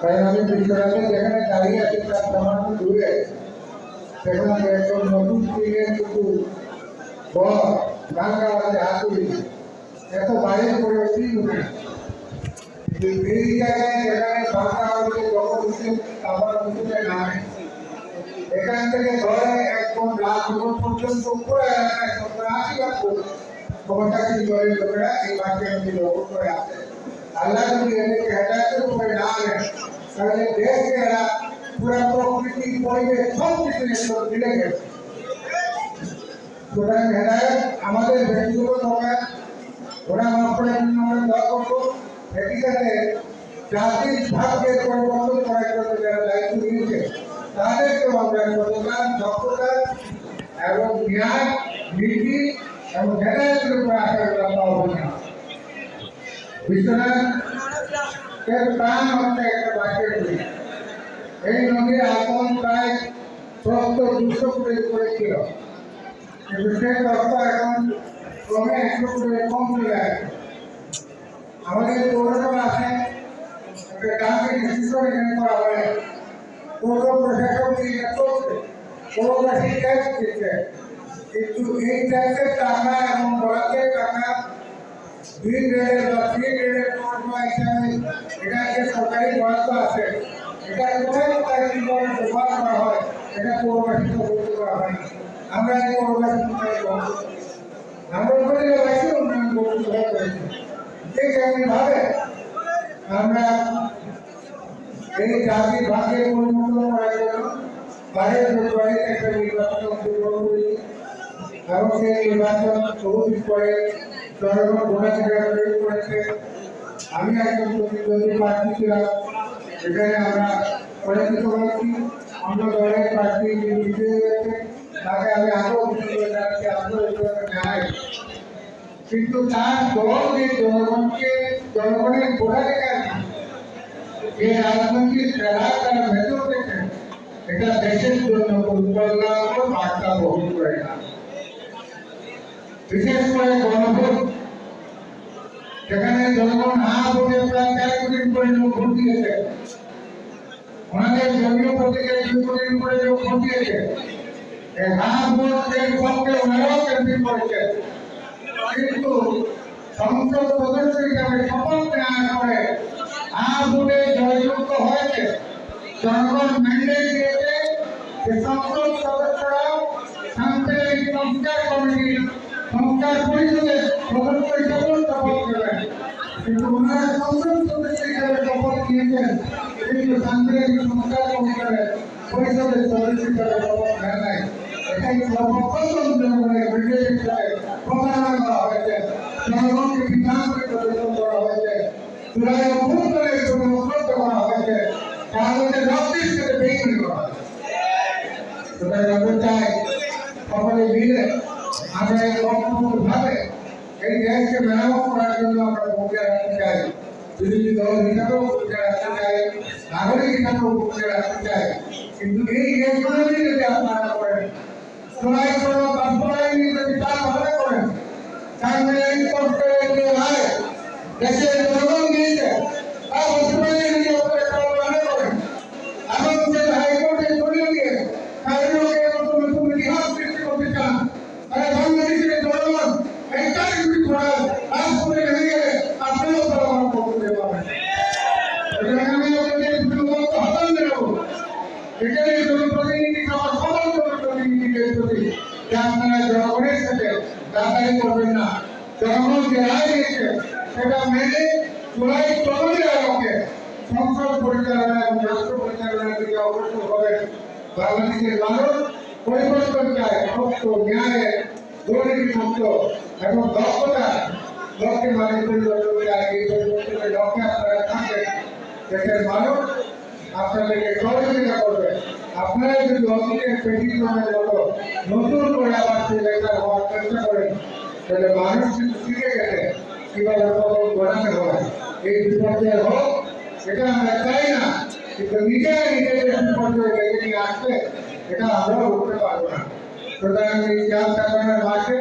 তাই আমি বিশ্বরাতে যেখানে দাঁড়িয়ে আছি তার সামান্য দূরে সেখানে একজন নতুন টিমের কিছু গান গাওয়াতে হাতুড়ি এত বাইরে করে উঠি উঠে এই জায়গায় যেখানে বাংলা আমাদের যখন উঠে আবার উঠে নামে এখান থেকে ধরে একদম রাত পর্যন্ত পুরো এলাকায় 70-80 লাখ ক্ষমতাশী দলের লোকেরা এই বাক্যের মধ্যে লক্ষ্য করে আসে। আল্লাহ যদি এদেরকে হেদায়তের উপরে না আনেন তাহলে দেশকে এরা পুরা প্রকৃতি পরিবেশ সব কিছু একদম মিলে গেছে। সুতরাং হেদায়ত আমাদের ব্যক্তিগত দরকার, ওরা মাফ করার জন্য আমরা দোয়া করবো। একই সাথে জাতির ভাগ্যের পরিবর্তন করার জন্য যারা দায়িত্ব নিয়েছে তাদেরকেও আমরা সততা, দক্ষতা এবং ন্যায়, নীতি এবং হেদায়তের উপরে আশা পাবো না। বিশ্বনাথের প্রাণ হচ্ছে একটা বাক্যের নদী। এই নদীর আয়তন প্রায় 200 ফুটের উপরে ছিল, কিন্তু সেই রাস্তা এখন ক্রমে 100 ফুটের কম চলে আসে। আমাদের পৌরসভা আছে, একটা গ্রামকে ডিসিশন এখানে করা হয়, পৌর প্রশাসন এটা করছে, পৌরবাসী ট্যাক্স দিচ্ছে, কিন্তু এই ট্যাক্সের টাকা এবং বরাদ্দের টাকা দুই গ্রেডের বা 3 গ্রেডের পৌরসভা হিসাবে এটা যে সরকারি বরাদ্দ আছে এটা কোথায় কোথায় কিভাবে ব্যবহার করা হয় এটা পৌরবাসীকে বলতে করা হয় না। আমরা এই পৌরবাসী আমরা উপজেলাবাসী উন্নয়ন পৌরসভা করেছি। ঠিক এমনিভাবে আমরা এই জাতির ভাগ্যের পরিবর্তন করার জন্য বাইরের ফেব্রুয়ারিতে একটা নির্বাচন অংশগ্রহণ করেছি এবং সেই নির্বাচন সবুজ করে জনগণ ভোটাধিকার প্রয়োগ করেছে। আমি একজন প্রতিদ্বন্দ্বী প্রার্থী ছিলাম, সেখানে আমরা পরাজিত হয়েছি। অন্য দলের প্রার্থী বিজয়ী হয়েছে, তাকে আমি আরও জানাচ্ছি, আরও জানাই। কিন্তু তার দল যে জনগণকে জনগণের ভোটাধিকার যে রাজনৈতিক খেলা তারা ভেতর থেকে এটা দেশের জন্য কল্যাণ বার্তা বহন করে না। বিশেষ করে গণভোট, যেখানে জনগণ ভোটে প্রায় 4 কোটির উপরে লোক ভোট দিয়েছে, ওনাদের দলীয় প্রতীকে 2 কোটির উপরে লোক ভোট দিয়েছে। এই ভোটের পক্ষে ওনারাও ক্যাম্পেইন করেছে, কিন্তু সংসদ সদস্য হিসাবে শপথ নেওয়ার পরে ভোটে জয়যুক্ত হয়েছে। জনগণ ম্যান্ডেট দিয়েছে যে সংসদ সদস্যরা সাংবিধানিক সংস্কার কমিটির সংস্কার পরিষদের সদস্য হিসাবে শপথ নেবেন, কিন্তু ওনারা সংসদ সদস্য হিসাবে শপথ নিয়েছেন, কিন্তু সাংবিধানিক সংস্কার কমিশনের পরিষদের সদস্য হিসাবে শপথ নেন নাই। এটাই সর্বপ্রথম জনগণের বিজয় হিসাবে প্রচারণা করা হয়েছে, জনগণকে বিধান প্রদর্শন করা হয়েছে, জুলাই অভ্যুত্থানের জন্য উদ্বুদ্ধ করা হয়েছে, কাগজে নথির সাথে বেইমানি করা হয়েছে। সুতরাং আমরা চাই সকলে মিলে আমরা এই ভাবে এই দেশকে মেরামত করার জন্য আমরা ভূমিকা রাখতে চাই। বিরোধী দল হিসাবেও ভূমিকা রাখতে চাই, নাগরিক হিসাবেও ভূমিকা রাখতে চাই। কিন্তু এই দেশগুলো যদি আপনারা করেন, জুলাই সনদ বাস্তবায়ন যদি তার ভাবে করেন, সাংবিধানিক সংস্কারের যে রায় দেশের জনগণ দিয়েছে তা বাস্তবায়ন যদি আপনারা মনে করেন, এবং যে হাইকোর্টে সরিয়ে দিয়ে কারণকে নতুন নতুন ইতিহাস সৃষ্টি করতে চান, তাহলে বাংলাদেশের জনগণ এই চাকরি করার রাজপথে নেমে গেলে আপনারাও জনগণ করতে পারবেন। আমি আপনাদের হতান দেব, এখানে জনপ্রতিনিধি সবার সকল জনপ্রতিনিধিদের প্রতি যে আপনারা জনগণের সাথে দাঁড়াই করবেন না। জনগণ যে রায় দিয়েছে সেটা মেনে জুলাই 14 আলোকে সংসদ পরিচালনা এবং রাষ্ট্র পরিচালনার দিকে অগ্রসর হবেন। বাংলাদেশের মানুষ পরিবর্তন চায়, সত্য, ন্যায়, দুর্নীতিমুক্ত এবং দক্ষতা লক্ষ্যে মানুষ পরিবর্তন চায়। এই পরিবর্তনের লক্ষ্যে আপনারা থাকবেন, দেশের মানুষ আপনাদেরকে সহযোগিতা করবে। আপনারা যদি অতীতের পেটিশনের মতো নতুন করে আবার লেখার হওয়ার চেষ্টা করেন, তাহলে মানুষ কিন্তু শিখে গেছে কিভাবে কখন গড়াতে হয়। এই বিপর্যয় হোক এটা আমরা চাই না, কিন্তু নিজেদের বিপর্যয় লেগে নিয়ে আসলে এটা আমরা উঠতে পারবো না। সুতরাং এই চাল চালানোর মাঠে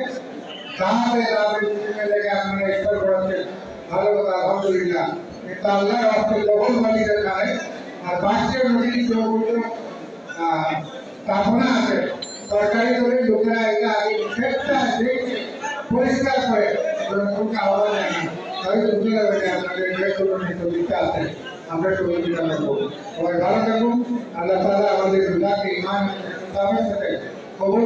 লেগে আপনারা ইফতার করাচ্ছেন, ভালো কথা, আলহামদুলিল্লাহ। কিন্তু আল্লাহর রাস্তায় জগৎ মালিকের কানে আর বাচ্চা নদী যৌগুলো স্থাপনা আছে সরকারি দলের লোকেরা এটা আগে সেটা দেখে পরিষ্কার করে কোনো আওয়াজ নেয় না তাই বুঝতে পারবে যে আপনাদের দিকটা আছে আমরা সবাই মিলে সবাই ভালো থাকুন আল্লাহ তাআলা আমাদের বিভাগকে ইমান সাথে কবুল